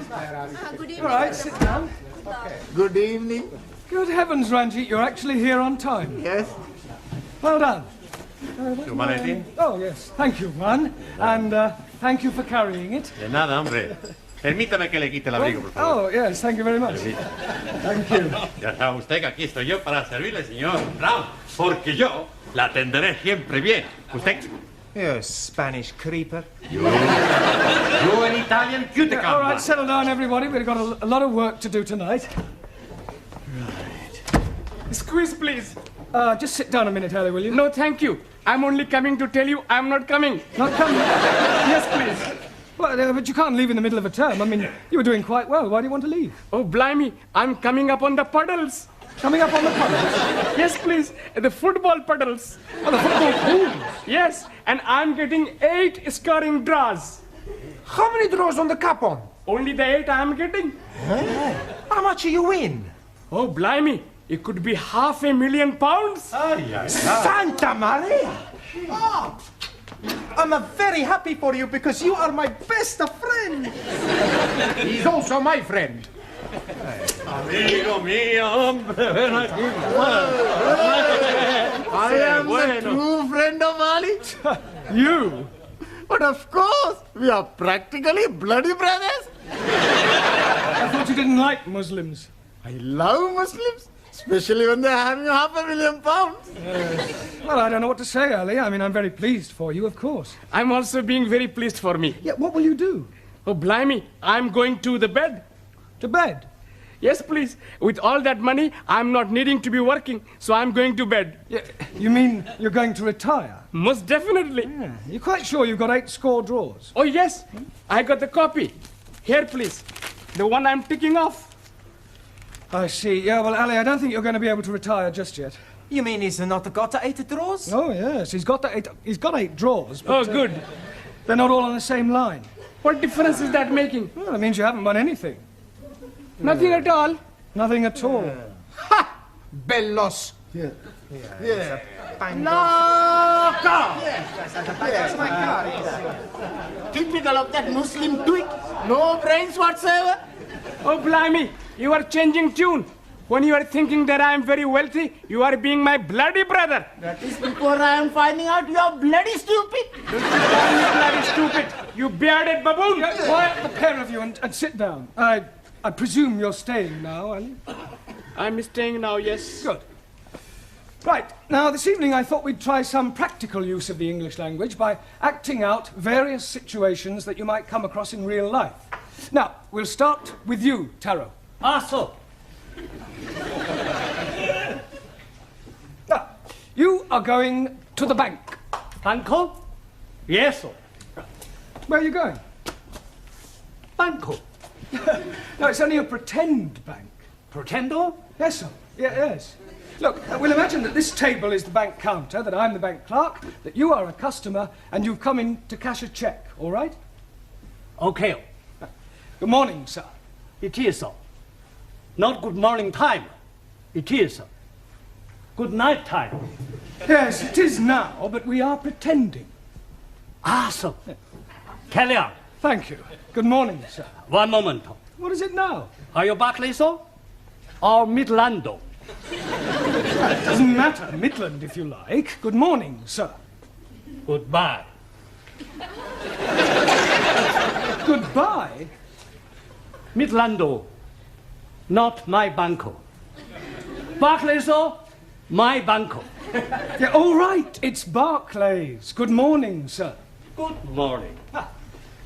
down. Good evening. All right, sit down. Okay. Good evening. Good heavens, Ranjit, you're actually here on time. Yes. Well done. Maletín? Oh, yes. Thank you, man. And thank you for carrying it. De nada, hombre. Permítame que le quite el abrigo, por favor. Oh, yes, thank you very much. Thank you. Ya sabe usted que aquí estoy yo para servirle, señor Brown, porque yo la atenderé siempre bien. Usted... You Spanish creeper. You an Italian cuticum. All right, settle down, everybody. We've got a lot of work to do tonight. Right. Squeeze, please. Just sit down a minute, Harry, will you? No, thank you. I'm only coming to tell you I'm not coming. Not coming? Yes, please. Well, but you can't leave in the middle of a term. I mean, you were doing quite well. Why do you want to leave? Oh, blimey. I'm coming up on the puddles. Coming up on the puddles? Yes, please. The football puddles. Oh, the football pools? Yes, and I'm getting 8 scoring draws. How many draws on the cup on? Only the 8 I'm getting. Huh? How much do you win? Oh, blimey. It could be £500,000. Santa Maria! Oh, I'm very happy for you because you are my best friend. He's also my friend. Amigo mío, hombre, ven aquí. I am the true friend of Ali. You? But of course, we are practically bloody brothers. I thought you didn't like Muslims. I love Muslims, especially when they're having £500,000. Well, I don't know what to say, Ali. I mean, I'm very pleased for you, of course. I'm also being very pleased for me. Yeah, what will you do? Oh, blimey. I'm going to the bed. To bed? Yes, please. With all that money, I'm not needing to be working, so I'm going to bed. Yeah, you mean you're going to retire? Most definitely. Yeah. You're quite sure you've got 8 score draws? Oh, yes. I got the copy. Here, please. The one I'm ticking off. I see. Yeah, well, Ali, I don't think you're going to be able to retire just yet. You mean he's not got 8 draws? Oh, yes. He's got 8 draws. But, Oh, good. They're not all on the same line. What difference is that making? Well, that means you haven't won anything. Nothing at all. Nothing at all. Ha! Bellos. Yeah. Yeah. No! Yes, my God. Typical of that Muslim twig. No brains whatsoever. Oh, blimey. You are changing tune. When you are thinking that I am very wealthy, you are being my bloody brother. That is before I am finding out you are bloody stupid. Don't you call me bloody stupid, you bearded baboon. Quiet, the pair of you, and sit down. I presume you're staying now, Ali? I'm staying now, yes. Good. Right, now this evening I thought we'd try some practical use of the English language by acting out various situations that you might come across in real life. Now, we'll start with you, Taro. So. Now, you are going to the bank. Banco? Yes, sir. Where are you going? Banco. No, it's only a pretend bank. Pretendo? Yes, sir. Yes. Look, we'll imagine that this table is the bank counter, that I'm the bank clerk, that you are a customer, and you've come in to cash a cheque, all right? Okay. Good morning, sir. It is, sir. Not good morning time. It is, sir. Good night time. Yes, it is now, but we are pretending. Sir. Carry on. Thank you. Good morning, sir. One moment. What is it now? Are you Barclay, sir? Or Midlando? It doesn't matter. Midland, if you like. Good morning, sir. Goodbye. Goodbye? Midlando. Not my banco. Barclay, sir? My banco. Yeah, all right. It's Barclays. Good morning, sir. Good morning.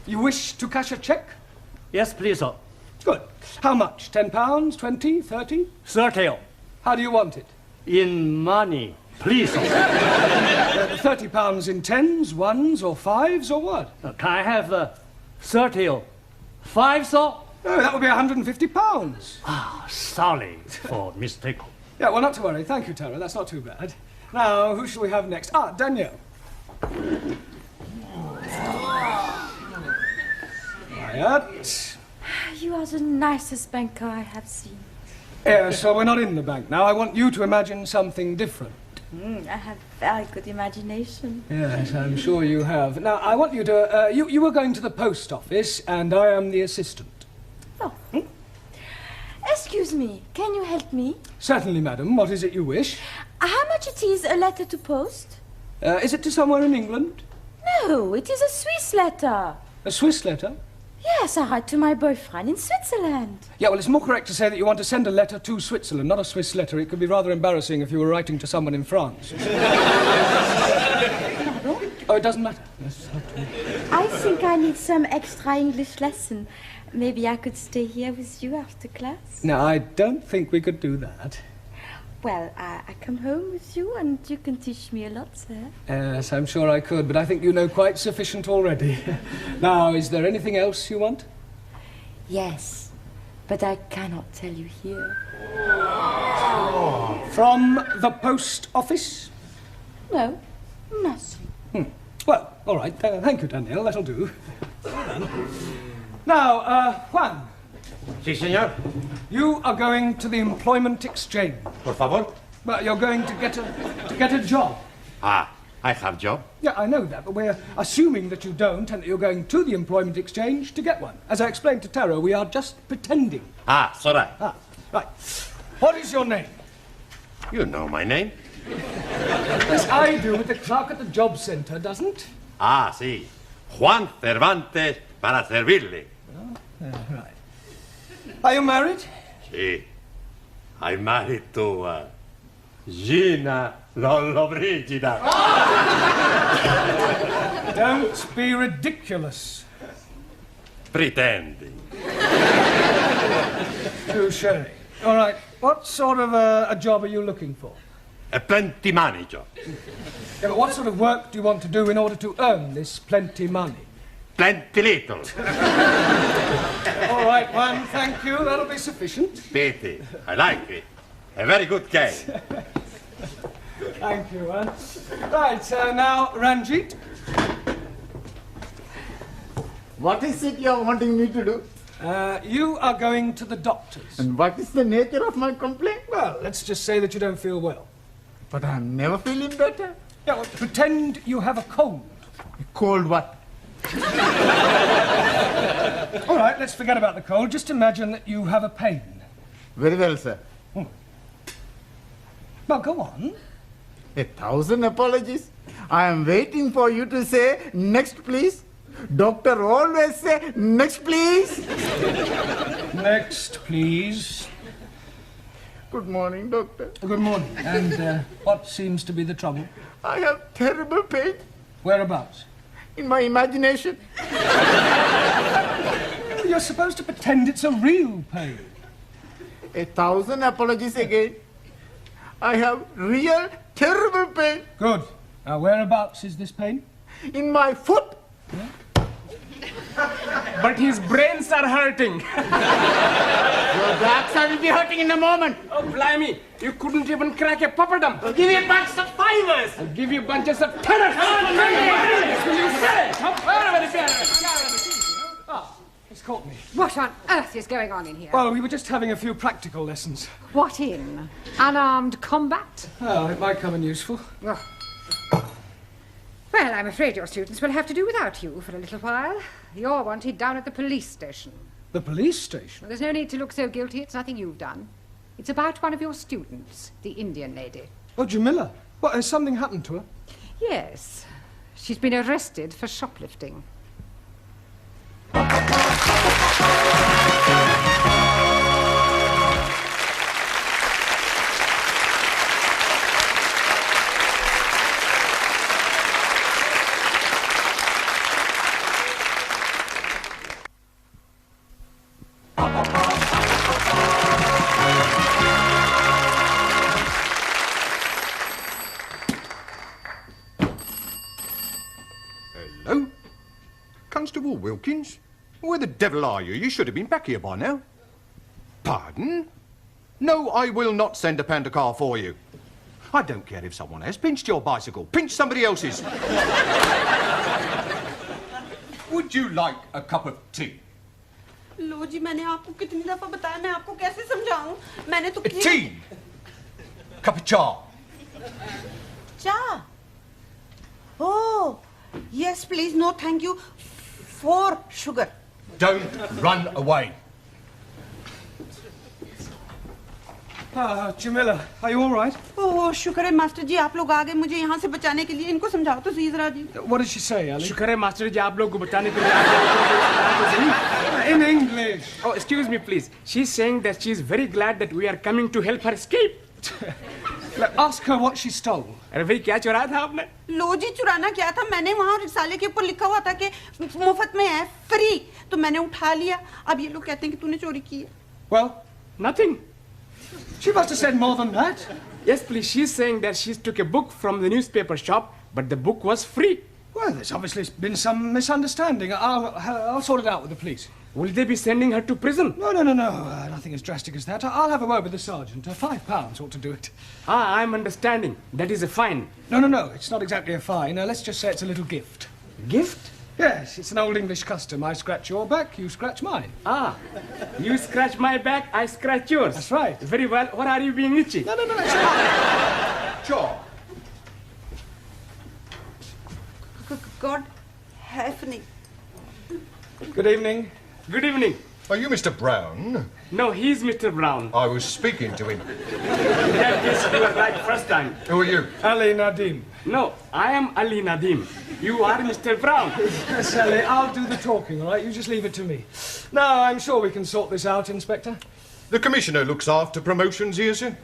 You wish to cash a cheque? Yes, please, sir. Good. How much? £10, 20, 30? 30. How do you want it? In money. Please, sir. £30 in tens, ones, or fives, or what? Can I have 30? 5, sir? Oh, that would be £150. Sorry for mistake. Yeah, well, not to worry. Thank you, Tara. That's not too bad. Now, who shall we have next? Danielle. Quiet. You are the nicest banker I have seen. Yeah, so we're not in the bank now. I want you to imagine something different. I have very good imagination. Yes, I'm sure you have. Now, I want you to... you were going to the post office, and I am the assistant. Oh. Excuse me, can you help me? Certainly, madam. What is it you wish? How much it is a letter to post? Is it to somewhere in England? No, it is a Swiss letter. A Swiss letter? Yes, I write to my boyfriend in Switzerland. Yeah, well, it's more correct to say that you want to send a letter to Switzerland, not a Swiss letter. It could be rather embarrassing if you were writing to someone in France. Oh, it doesn't matter. I think I need some extra English lesson. Maybe I could stay here with you after class? No, I don't think we could do that. Well, I come home with you and you can teach me a lot, sir. Yes, I'm sure I could, but I think you know quite sufficient already. Now, is there anything else you want? Yes, but I cannot tell you here. From the post office? No, nothing. Well, all right. Thank you, Danielle. That'll do. Now, Juan, Sí, señor. you are going to the employment exchange. Por favor. Well, you're going to get a job. Ah, I have job. Yeah, I know that, but we're assuming that you don't and that you're going to the employment exchange to get one. As I explained to Taro, we are just pretending. Ah, sorry. Ah, right. What is your name? You know my name. Yes, I do, but the clerk at the job centre doesn't. Ah, sí. Juan Cervantes para servirle. Right. Are you married? Sí. I'm married to Gina Lollobrigida. Don't be ridiculous. Pretending. Touché. All right. What sort of a job are you looking for? A plenty money job. Yeah, but what sort of work do you want to do in order to earn this plenty money? Plenty little. All right, one, thank you. That'll be sufficient. Pity. I like it. A very good game. Thank you, one. Right, now, Ranjit. What is it you're wanting me to do? You are going to the doctor's. And what is the nature of my complaint? Well, let's just say that you don't feel well. But I'm never feeling better. Yeah, well, pretend you have a cold. Cold what? All right, let's forget about the cold. Just imagine that you have a pain. Very well, sir. Well, go on. 1,000 apologies. I am waiting for you to say, next please. Doctor always say, next please. Next, please. Good morning, doctor. Good morning. And what seems to be the trouble? I have terrible pain Whereabouts? in my imagination. You're supposed to pretend it's a real pain. 1,000 apologies again. I have real terrible pain Good. Now, whereabouts is this pain? in my foot. But his brains are hurting. Your backside will be hurting in a moment. Oh, blimey. You couldn't even crack a papadum. I'll give you a bunch of fivers. I'll give you bunches of tenors. Will you say? It's caught me. What on earth is going on in here? Well, we were just having a few practical lessons. What in? Unarmed combat? Oh, it might come in useful. Well, I'm afraid your students will have to do without you for a little while. You're wanted down at the police station. The police station? Well, there's no need to look so guilty. It's nothing you've done. It's about one of your students, the Indian lady. Oh, Jamila. What, has something happened to her? Yes. She's been arrested for shoplifting. Hello? Constable Wilkins? Where the devil are you? You should have been back here by now. Pardon? No, I will not send a panda car for you. I don't care if someone has pinched your bicycle. Pinch somebody else's. Would you like a cup of tea? लो जी मैंने आपको कितनी दफा बताया मैं आपको कैसे समझाऊं मैंने तो Tea! Cup of cha. Cha? Oh, yes, please. No, thank you. 4 sugar. Don't run away. Jamila, are you all right? ओह शुक्र है मास्टर जी आप लोग आ गए मुझे यहाँ से बचाने के लिए इनको समझाओ तो सही जरा जी What did she say, Ali? शुक्र है मास्टर जी आप लोग को बताने के लिए आ गए। In English. Oh, excuse me, please. She's saying that she's very glad that we are coming to help her escape. Look, ask her what she stole. अरे भाई क्या चुराया था आपने? लो जी चुराना क्या था मैंने वहाँ रिसाले के ऊपर लिखा हुआ था कि मुफ्त में है फ्री तो मैंने उठा लिया अब ये लोग कहते हैं कि तूने चोरी की है Well, Nothing. she must have said more than that. Yes, please. She's saying that she took a book from the newspaper shop, but the book was free. Well, there's obviously been some misunderstanding. I'll sort it out with the police. Will they be sending her to prison? No. Nothing as drastic as that. I'll have a word with the sergeant. £5 ought to do it. Ah, I'm understanding. That is a fine. No. It's not exactly a fine. Let's just say it's a little gift. Gift? Yes, it's an old English custom. I scratch your back, you scratch mine. Ah, you scratch my back, I scratch yours. That's right. Very well. What are you being itchy? No, it's not. John. God help me Good evening. Good evening. Are you Mr. Brown? No, he's Mr. Brown. I was speaking to him. Yes, you were right first time. Who are you? Ali Nadim. No, I am Ali Nadim. You are Mr. Brown. Yes, Ali, I'll do the talking, all right? You just leave it to me. Now, I'm sure we can sort this out, Inspector. The Commissioner looks after promotions here, sir.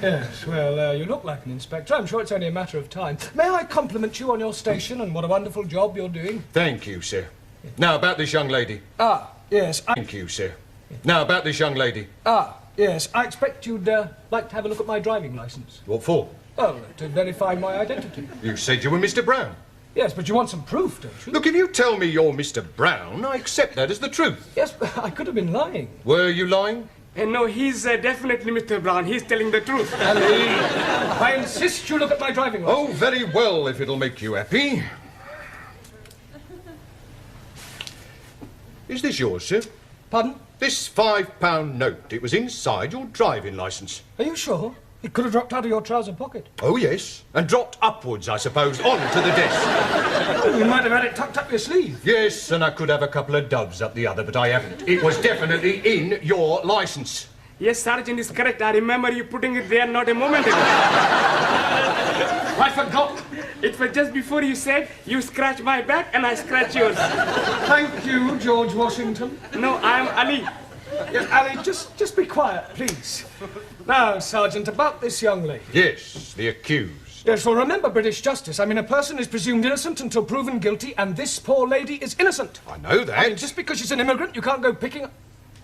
Yes, well, you look like an inspector. I'm sure it's only a matter of time. May I compliment you on your station and what a wonderful job you're doing? Thank you, sir. Now, about this young lady. Yes, Thank you, sir. Now, about this young lady. yes, I expect you'd like to have a look at my driving licence. What for? Oh, to verify my identity. You said you were Mr. Brown. Yes, but you want some proof, don't you? Look, if you tell me you're Mr. Brown, I accept that as the truth. Yes, but I could have been lying. Were you lying? No, he's definitely Mr. Brown. He's telling the truth. Ali, I insist you look at my driving licence. Oh, very well, if it'll make you happy. Is this yours, sir? Pardon? This £5 note, it was inside your driving licence. Are you sure? It could have dropped out of your trouser pocket. Oh, yes. And dropped upwards, I suppose, onto the desk. You might have had it tucked up your sleeve. Yes, and I could have a couple of doves up the other, but I haven't. It was definitely in your licence. Yes, Sergeant is correct. I remember you putting it there not a moment ago. I forgot. It was just before you said, you scratch my back and I scratch yours. Thank you, George Washington. No, I'm Ali. Yes, Ali, just be quiet, please. Now, Sergeant, about this young lady. Yes, the accused. Yes, well, remember British justice. I mean, a person is presumed innocent until proven guilty, and this poor lady is innocent. I know that. I mean, just because she's an immigrant, you can't go picking...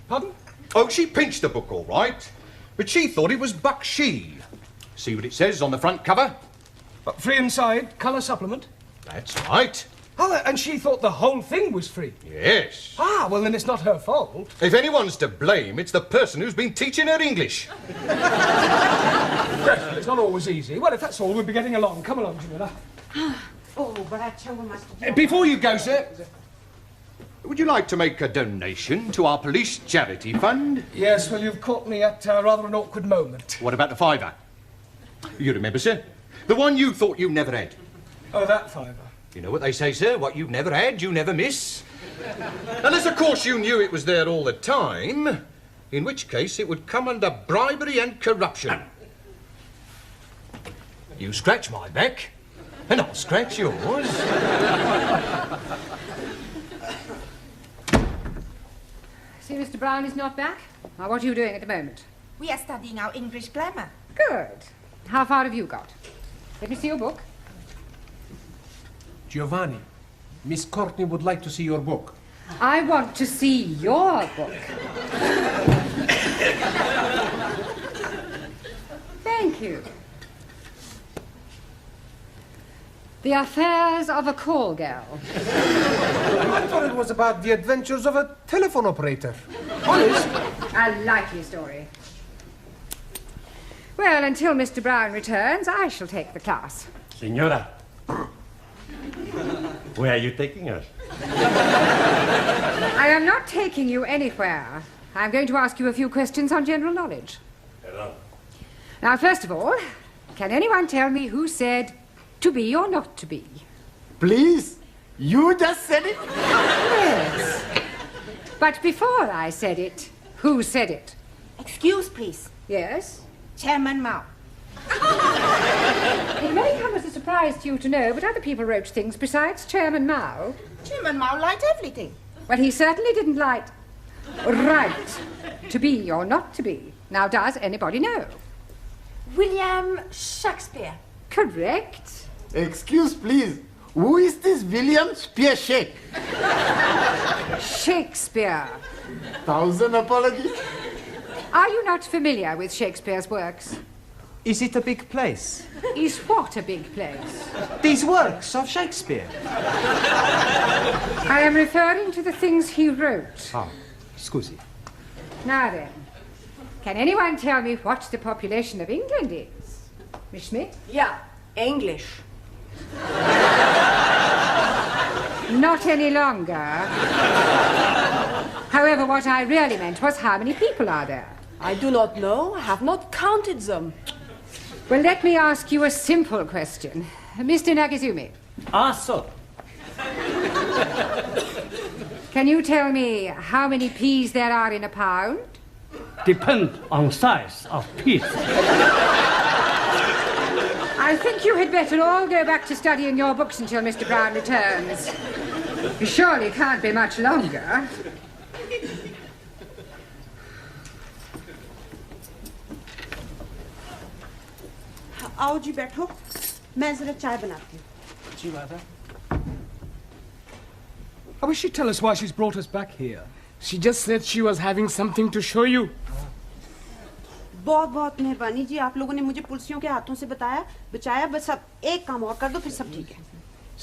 Pardon? Oh, she pinched the book all right, but she thought it was Bakshi. See what it says on the front cover? But free inside, colour supplement. That's right. Oh, and she thought the whole thing was free. Yes. Ah, well, then it's not her fault. If anyone's to blame, it's the person who's been teaching her English. Yes, well, it's not always easy. Well, if that's all, we'll be getting along. Come along, Jamila. Oh बड़ा अच्छा हुआ master Before you go, sir, would you like to make a donation to our police charity fund? Yes, well, you've caught me at rather an awkward moment. What about the £5? You remember, sir? The one you thought you never had. Oh, that £5. You know what they say, sir? What you've never had, you never miss. Unless, of course, you knew it was there all the time, in which case it would come under bribery and corruption. You scratch my back, and I'll scratch yours. See, Mr. Brown is not back. Now, what are you doing at the moment? We are studying our English grammar. Good. How far have you got? Let me see your book. Giovanni, Miss Courtney would like to see your book. I want to see your book. Thank you. The Affairs of a Call Girl. I thought it was about the adventures of a telephone operator. Honest? A likely story. Well, until Mr. Brown returns, I shall take the class. Señora, where are you taking us? I am not taking you anywhere. I'm going to ask you a few questions on general knowledge. Hello. Now, first of all, can anyone tell me who said to be or not to be? Please, you just said it. Yes. But before I said it, who said it? Excuse, please. Yes? Chairman Mao. It may come as a surprise to you to know, but other people wrote things besides Chairman Mao. Chairman Mao liked everything. Well, he certainly didn't like right to be or not to be. Now, does anybody know? William Shakespeare. Correct. Excuse, please. Who is this William Spearshake? Shakespeare. 1,000 apologies. Are you not familiar with Shakespeare's works? Is it a big place? Is what a big place? These works of Shakespeare. I am referring to the things he wrote. Ah, scusi. Now then, can anyone tell me what the population of England is? Miss Schmidt? Yeah, English. Not any longer. However, what I really meant was how many people are there? I do not know. I have not counted them. Well, let me ask you a simple question. Mr. Nagazumi, Ah, so. can you tell me how many peas there are in a pound? Depend on size of piece. I think you had better all go back to studying your books until Mr. Brown returns. He surely can't be much longer. आओ जी बैठो मैं जरा चाय बनाती हूँ जी Mother. I wish she'd tell us why she's brought us back here. She just said she was having something to show you. बहुत बहुत मेहरबानी जी आप लोगों ने मुझे पुलिसियों के हाथों से बचाया बस अब एक काम और कर दो फिर सब ठीक है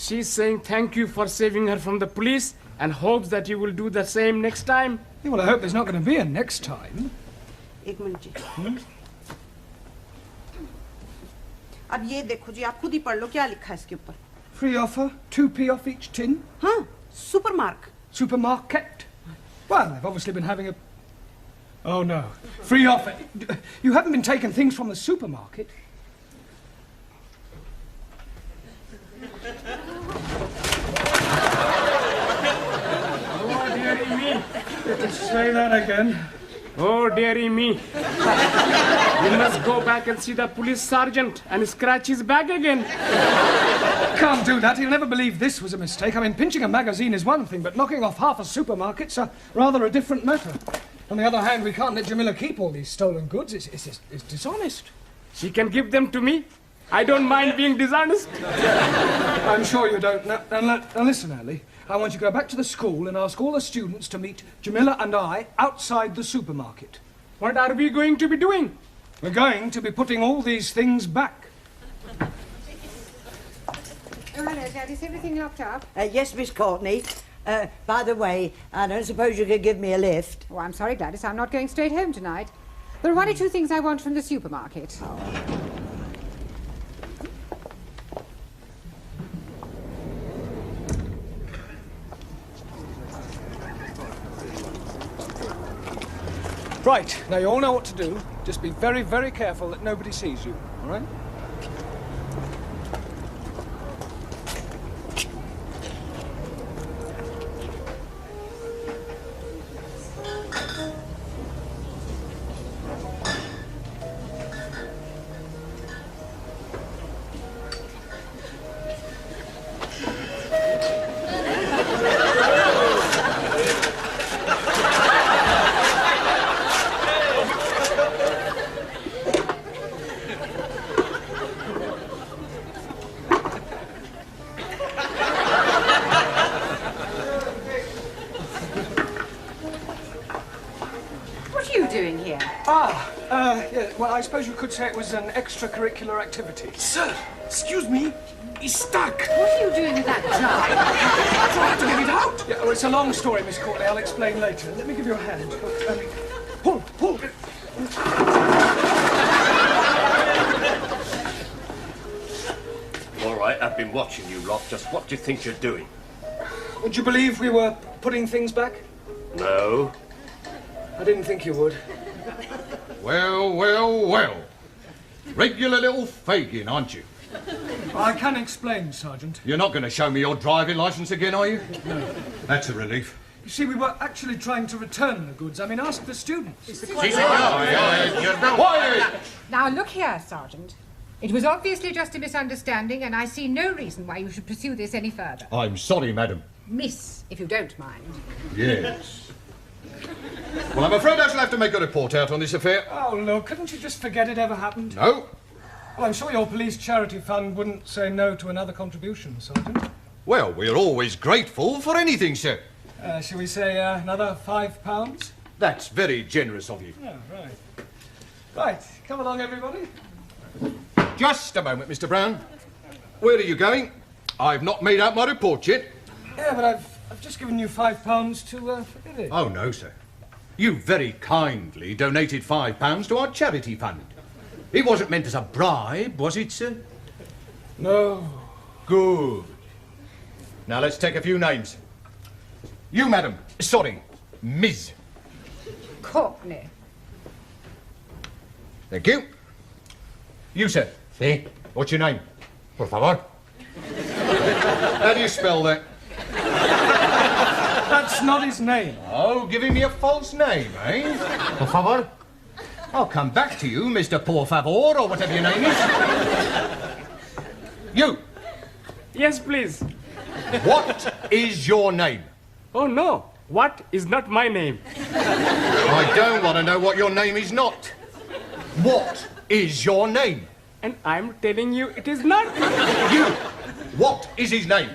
She's saying thank you for saving her from the police and hopes that you will do the same next time. Yeah, well, I hope there's not going to be a next time. एक minute जी अब ये देखो जी आप खुद ही पढ़ लो क्या लिखा है इसके ऊपर Free offer, 2p off each tin. हाँ सुपरमार्क Supermarket. Well, they've obviously been having a... Oh, no. Free offer. You haven't been taking things from the supermarket. Oh, dearie me. Say that again. Oh, dearie me. You must go back and see the police sergeant and scratch his back again. Can't do that. He'll never believe this was a mistake. I mean, pinching a magazine is one thing, but knocking off half a supermarket's rather a different matter. On the other hand, we can't let Jamila keep all these stolen goods. It's dishonest. She can give them to me. I don't mind being dishonest. I'm sure you don't. Now listen, Ellie. I want you to go back to the school and ask all the students to meet Jamila and I outside the supermarket. What are we going to be doing? We're going to be putting all these things back. Oh, hello, Dad. Is everything locked up? Yes, Miss Courtney. By the way, I don't suppose you could give me a lift. Oh, I'm sorry, Gladys. I'm not going straight home tonight. There are one or two things I want from the supermarket. Right, now you all know what to do. Just be very, very careful that nobody sees you, all right? Yeah, well, I suppose you could say it was an extracurricular activity. Sir, excuse me. He's stuck. What are you doing with that jar? Trying to get it out. Yeah, well, it's a long story, Miss Courtney. I'll explain later. Let me give you a hand. Pull, pull. All right, I've been watching you lot. Just what do you think you're doing? Would you believe we were putting things back? No. I didn't think you would. Well, well, well. Regular little Fagin, aren't you? I can explain, Sergeant. You're not going to show me your driving licence again, are you? No. That's a relief. You see, we were actually trying to return the goods. I mean, ask the students. Now, look here, Sergeant. It was obviously just a misunderstanding, and I see no reason why you should pursue this any further. I'm sorry, madam. Miss, if you don't mind. Yes. Well, I'm afraid I shall have to make a report out on this affair. Oh, look, couldn't you just forget it ever happened? No. Well, I'm sure your police charity fund wouldn't say no to another contribution, Sergeant. Well, we're always grateful for anything, sir. Shall we say another £5? That's very generous of you. Oh, right. Right, come along, everybody. Just a moment, Mr. Brown. Where are you going? I've not made out my report yet. Yeah, but I've just given you £5 to forget it. Oh, no, sir. You very kindly donated £5 to our charity fund. It wasn't meant as a bribe, was it, sir? No. Good. Now, let's take a few names. You, madam. Sorry, Ms. Courtney. Thank you. You, sir. Sí. What's your name? Por favor. How do you spell that? That's not his name. Oh, giving me a false name, eh? Por favor. I'll come back to you, Mr. Por Favor, or whatever your name is. You. Yes, please. What is your name? Oh, no. What is not my name? I don't want to know what your name is not. What is your name? And I'm telling you it is not. You. What is his name?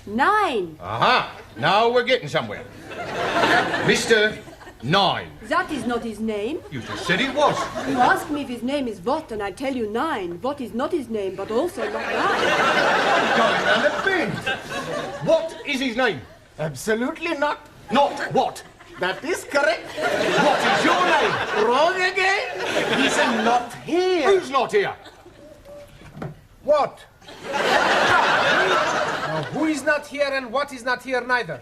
9. Aha. Now we're getting somewhere. Mr. 9. That is not his name. You just said it was. You ask me if his name is what, and I tell you 9. What is not his name, but also not 9. Going round the bend. What is his name? Absolutely not. Not what? That is correct. What is your name? Wrong again. He's not here. Who's not here? What? Now, who is not here and what is not here neither?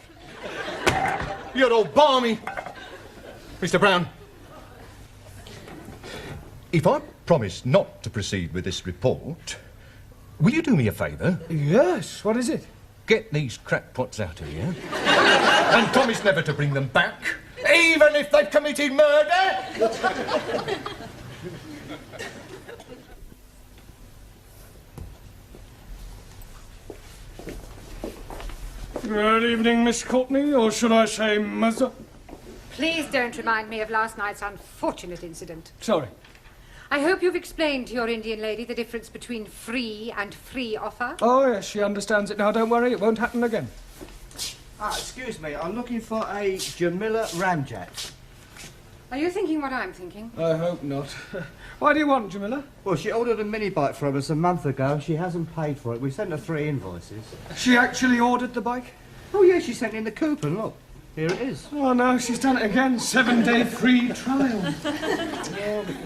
You're all balmy. Mr. Brown, if I promise not to proceed with this report, will you do me a favour? Yes, what is it? Get these crackpots out of here and promise never to bring them back, even if they've committed murder. Good evening, Miss Courtney, or should I say Mother? Please don't remind me of last night's unfortunate incident. Sorry. I hope you've explained to your Indian lady the difference between free and free offer. Oh, yes, she understands it now. Don't worry, it won't happen again. Excuse me, I'm looking for a Jamila Ramjet. Are you thinking what I'm thinking? I hope not. Why do you want, Jamila? Well, she ordered a mini bike from us a month ago and she hasn't paid for it. We sent her 3 invoices. She actually ordered the bike? Oh, yeah, she sent in the coupon, look. Here it is. Oh, no, she's done it again. 7-day free trial. Thank you.